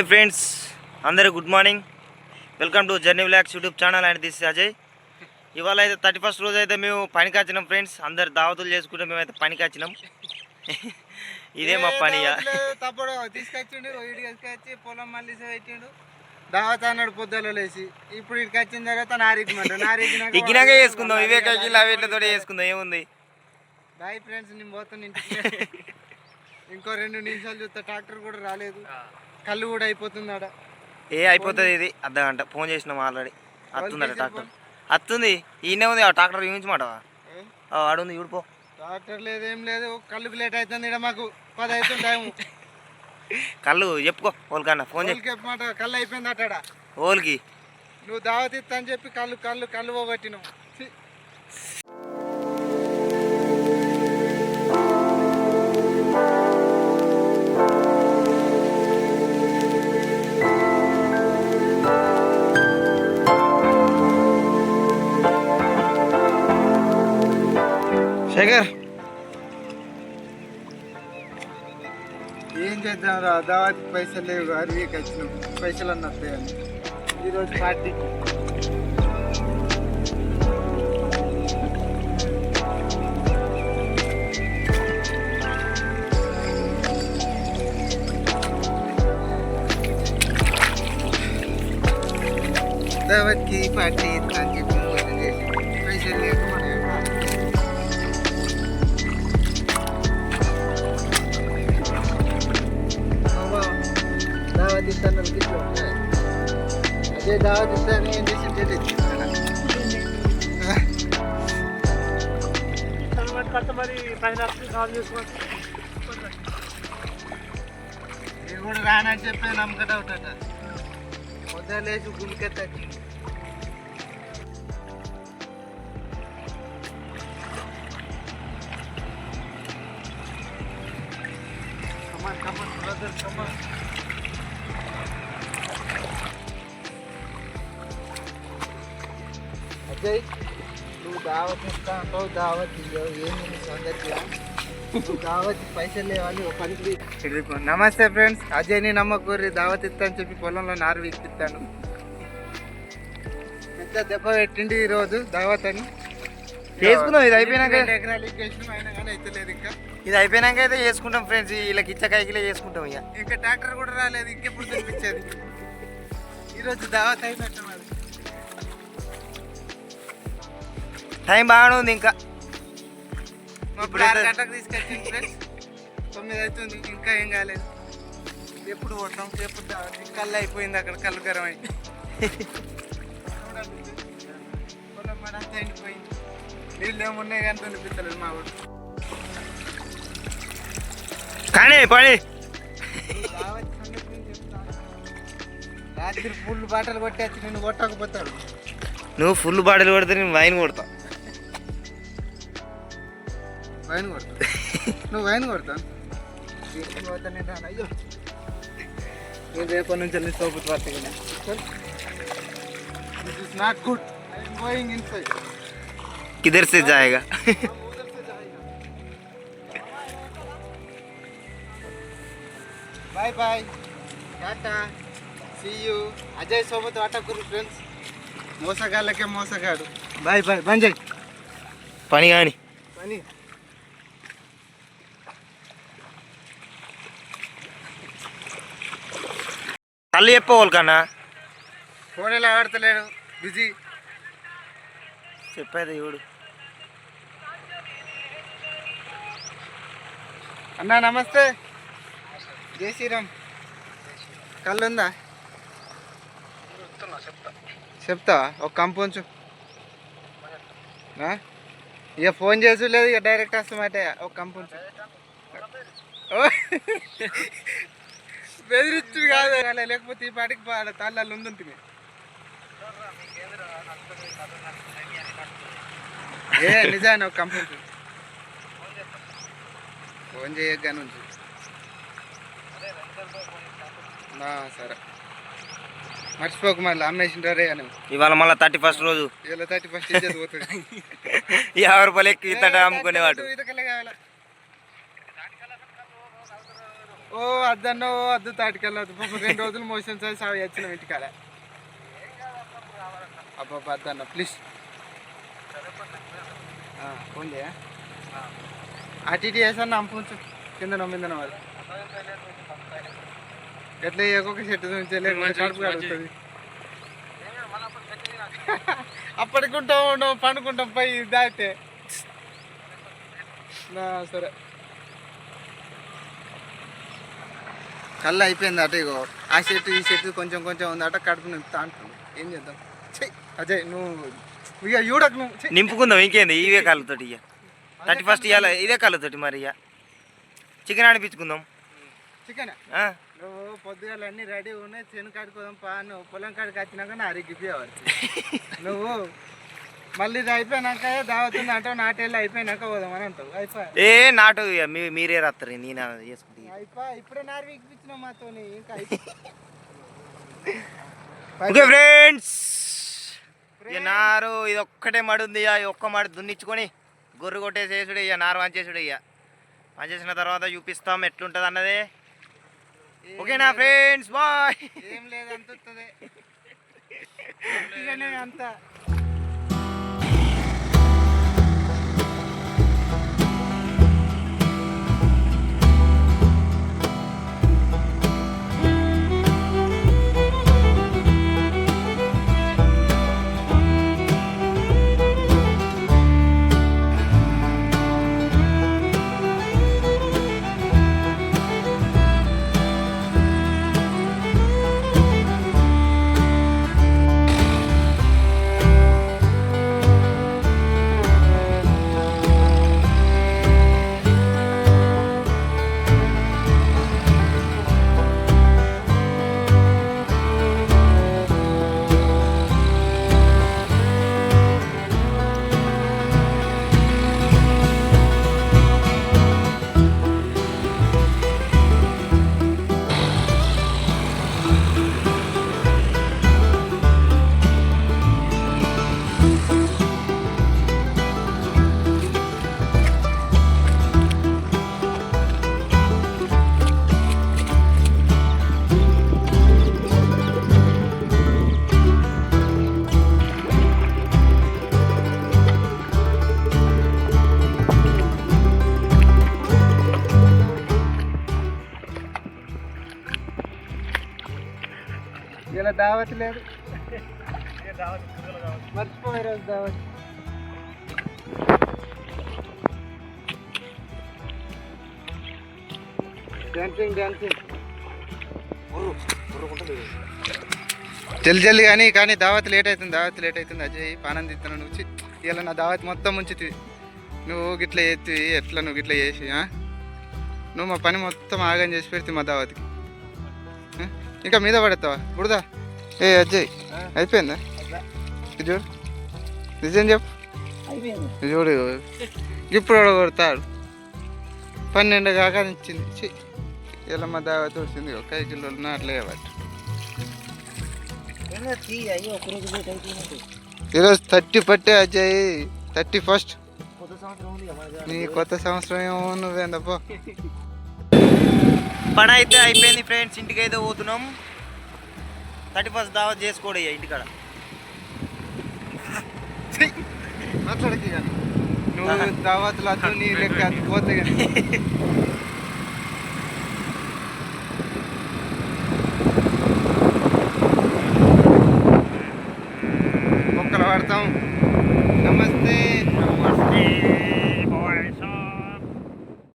Hi friends, అందరూ good morning. Welcome to journey vlogs YouTube channel. And this Ajay. ఇవాళ అయితే 31st రోజు అయితే మేము పనికి వచ్చినాం ఫ్రెండ్స్. అందరు దావతులు చేసుకుంటే మేమైతే పనికి వచ్చినాం. ఇదే మా పని. తప్పుడు తీసుకొచ్చిండు, తీసుకొచ్చి పొలం మళ్ళీ పెట్టిండు. దావత్ అన్నాడు పొద్దులో లేచి. ఇప్పుడు ఇక్కడికి వచ్చిన తర్వాత నారిగినాక చేసుకుందాం. ఇవే కైకిల్ అవిట్లతో చేసుకుందాం. ఏముంది? బాయ్ ఫ్రెండ్స్, నేను పోతాను ఇంటికి. ఇంకో 2 నిమిషాలు చూస్తా. ట్రాక్టర్ కూడా రాలేదు, కళ్ళు కూడా అయిపోతుంది ఆడ. అయిపోతుంది. ఇది అర్ధగంట ఫోన్ చేసినాం ఆల్రెడీ. వస్తుందట ట్రాక్టర్. వస్తుంది. ఈయనే ఉంది ఆ ట్రాక్టర్. చూపించమాట ఆడుంది. చూడిపో. ట్రాక్టర్ లేదు, ఏం లేదు. కళ్ళుకి లేట్ అవుతుంది. ఇక్కడ మాకు 10 అవుతుంది టైం. కళ్ళు చెప్పుకో ఓల్కన్నా ఫోన్ చెప్పమాట. కళ్ళు అయిపోయింది అట్టాడ ఓల్కి. నువ్వు దావత్ ఇస్తా అని చెప్పి కళ్ళు కళ్ళు కళ్ళు పోగొట్టినావు. శేఖర్, ఏం చేద్దాం రా, దావత్ పైసలు లేవు. అరవీకి వచ్చినాం, పైసలు అన్న వస్తాయని. ఈరోజు పార్టీ. దావత్కి పార్టీ ఇస్తా అని చెప్పి పైసలు లేవు. దావత్ ఇస్తాను అదే దావత్ ఇస్తాను. ఏం చేసి నేను కూడా రానని చెప్పే నమ్మకట అవుతాట. వద్దలేసి గుడికెత్త అజయ్, నువ్వు దావత్ ఇస్తా అంటావు, దావత్ ఏమి సంగతి? దావత్ పైసలు లేవాలి. ఒక పనికి. నమస్తే ఫ్రెండ్స్, అజయ్ని నమ్మకూరి దావత్ ఇస్తా అని చెప్పి పొలంలో నారు ఇప్పిస్తాను. పెద్ద దెబ్బ పెట్టిండి ఈరోజు దావత్ అని. చేసుకుందాం. ఇది అయిపోయినాక ఎకరాలు ఇచ్చేసినాం, అయినా కానీ అయితే లేదు. ఇంకా ఇది అయిపోయినాక అయితే చేసుకుంటాం ఫ్రెండ్స్. వీళ్ళకి ఇచ్చే కైకిలే చేసుకుంటాం. ఇక ఇంకా ట్రాక్టర్ కూడా రాలేదు. ఇంకెప్పుడు తెప్పించేది? ఈరోజు దావత్ అయినట్టు మరి. టైం బాగానే ఉంది. ఇంకా ఇప్పుడు 6 గంటలకు తీసుకొచ్చింది ఫ్రెండ్స్. 9 అవుతుంది, ఇంకా ఏం కాలేదు. ఎప్పుడు పోతాం? ఎప్పుడు కళ్ళు అయిపోయింది అక్కడ. కళ్ళు గరం అయింది. పొలం మన అంతా ఎండిపోయింది. నీళ్ళు ఏమున్నాయి కానీ అనిపిస్తలేదు మా వాడు. కానీ పని రాత్రి ఫుల్ బాటలు కొట్టేసి నేను కొట్టకపోతాడు. నువ్వు ఫుల్ బాటలు కొడితే నేను వైన్ కొడతా. వైన్ కొడతా? నువ్వు వైన్ కొడతాను. నేను రాను. అయ్యో, నేను రేపటి నుంచి వెళ్ళి సోపు పడతా. This is not good. I am going inside. किधर से जाएगा? Bye bye, tata, see you. Ajay సోబత్ ఆటకురు ఫ్రెండ్స్. మోసగాళ్ళకే మోసగాడు. Bye bye. బంజయ్ పని కానీ పని. కళ్ళు చెప్పవాలి కన్నా. ఫోన్ ఎలా ఆడతలేడు, బిజీ. చెప్పేది చూడు. అన్నా నమస్తే. జై శ్రీరామ్. కళ్ళు ఉందా? చెప్తావా? ఒక కంపొంచు. ఇక ఫోన్ చేసు లేదు, ఇక డైరెక్ట్ వస్తామంటే ఒక కంపొంచు. బెదిరిచ్చు కాదు, లేకపోతే ఈ పాటికి తాళ్ళల్లో ఉందుంటుంది. నిజాన్ని ఒక కంపొంచు. ఫోన్ చేయగానే ఉంచు. సరే, మర్చిపోకు. మళ్ళీ అమ్మేసింటారే అని. ఇవాళ మళ్ళీ 31st రోజు. ఇలా 31st పోతుంది. 50 రూపాయలు ఎక్కువ ఇతట అమ్ముకునేవాడు. ఓ అద్దన్నో అద్దు తాటికెళ్ళదు పాపం 2 రోజులు మోషన్స్ అయి సావి వచ్చినాం ఇంటికాడ. అబ్బా అద్దన్న ప్లీజ్ ఫోన్ చేయ అటు ఇటు చేసాను అంపుంచు కింద నమ్మిందన వాళ్ళు ఎట్లా ఒక్కొక్క చెట్టు నుంచి కడుపు కడుగుతుంది. అప్పటికుంటాం ఉండవు పండుకుంటాం పై దాటితే సరే. కళ్ళు అయిపోయింది అట. ఇగో ఆ చెట్టు ఈ చెట్టు కొంచెం కొంచెం ఉంది అట కడుపు నింపుతా అంటుంది. ఏం చేద్దాం అజయ్ నువ్వు ఇక చూడకు నువ్వు నింపుకుందాం ఇంకేంది ఇవే కాళ్ళతోటి ఇక 31st ఇవ్వాలి ఇదే కాళ్ళతోటి మరి ఇక చికెన్ ఆడిపించుకుందాం. చికెన్ నువ్వు పొద్దుగాల అన్నీ రెడీ ఉన్నాయి చేను కాడుకోదాం పా. నువ్వు పొలం కాడికి వచ్చినాక నా అరిగిపోయేవాడు నువ్వు. మళ్ళీ ఇది అయిపోయినాక దావతుంది అంటావు. నాటేళ్ళు అయిపోయినాక పోదాం అని అంటావు. ఏ నాటు ఇక మీరే రాత్రి నేను చేసుకుంటే ఇప్పుడే నారు వీకిపించినావు మాతో ఇంకా. ఓకే ఫ్రెండ్స్ ఇక నారు ఇది ఒక్కటే మడి ఉంది. ఇక ఒక్క మడి దున్నిచ్చుకొని గొర్రె కొట్టేసేసుడు ఇక నారు వంచేసుడు. ఇక వంచేసిన తర్వాత చూపిస్తాం ఎట్లుంటుంది అన్నదే. ఓకేనా ఫ్రెండ్స్ బాయ్. ఏం లేదు అంతుంది అంత. ఇలా దావత్ లేదు మర్చిపోయే రోజు దావత్. డాన్సింగ్ జల్ది కానీ దావత్ లేట్ అవుతుంది అజయ్ పానం తిత్తాను నువ్వు. ఇలా నా దావత్ మొత్తం ఉంచుతుంది నువ్వు గిట్లా ఎత్తి ఎట్లా నువ్వు గిట్లా చేసి నువ్వు మా పని మొత్తం ఆగం చేసి పెడితే మా దావత్కి ఇంకా మీద పడతావా బుడదా. ఏ అజయ్ అయిపోయిందా ఇది చూడు నిజం చెప్పు చూడు ఇప్పుడు కొడతాడు 12 కాక ఇచ్చింది. ఇలా మా దావత్ వచ్చింది 1 కిలోలు అట్లా ఇవ్వచ్చు. ఈరోజు 30 పట్టే అజయ్ 31st నీ కొత్త సంవత్సరం ఏమో నువ్వేందప్పో. పని అయితే అయిపోయింది ఫ్రెండ్స్. ఇంటికి అయితే పోతున్నాం. 31st దావత్ చేసుకోడు ఇక ఇంటికాడ. మాట్లాడకి నువ్వు దావత్లు అద్దు నీ లెక్క అది పోతే కానీ మొక్కలు పడతాం